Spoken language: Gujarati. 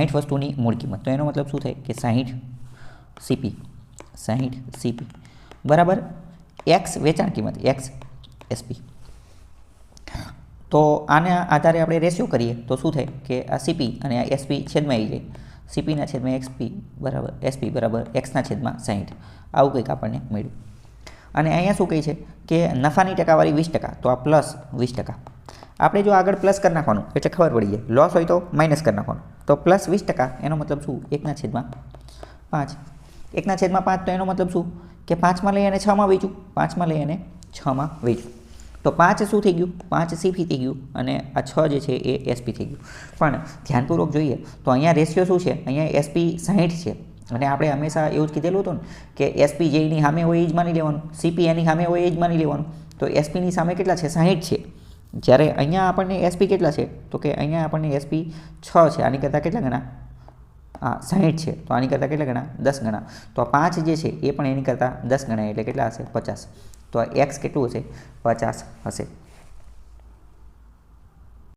60 વસ્તુની મૂળ કિંમત. તો એનો મતલબ શું થાય કે 60 CP બરાબર એક્સ વેચાણ કિંમત એક્સ SP. તો આના આધારે આપણે રેશિયો કરીએ તો શું થાય કે આ CP અને આ SP છેદમાં આવી જાય. CPના છેદમાં SP બરાબર એક્સના છેદમાં 60. આવું કંઈક આપણને મળ્યું. અને અહીંયા શું કહે છે કે નફાની ટકાવારી 20%. તો આ પ્લસ 20%. આપણે જો આગળ પ્લસ કરી નાખવાનું એટલે ખબર પડી જાય. લોસ હોય તો માઇનસ કરી નાખવાનું. તો પ્લસ 20% એનો મતલબ શું 1/5. 1/5 તો એનો મતલબ શું કે 5માં લઈ અને 6માં વેચ્યું. 5માં લઈ અને 6માં વેચ્યું. તો 5 શું થઈ ગયું 5 CP થઈ ગયું અને આ 6 જે છે એ SP થઈ ગયું. પણ ધ્યાનપૂર્વક જોઈએ તો અહીંયા રેશિયો શું છે અહીંયા SP 60 છે અને આપણે હંમેશા એવું જ કીધેલું હતું ને કે SP જે એની સામે હોય એ જ માની લેવાનું, CP એની સામે હોય એ જ માની લેવાનું. તો SPની સામે કેટલા છે 60 છે. જ્યારે અહીંયા આપણને SP કેટલા છે તો કે અહીંયા આપણને SP 6 છે. આની કરતાં કેટલા ગણા 60 છે. તો આની કરતાં કેટલા ગણા 10 ગણા. તો આ 5 જે છે એ પણ એની કરતાં 10 ગણા એટલે કેટલા હશે 50. તો આ x કેટલું હશે 50 હશે.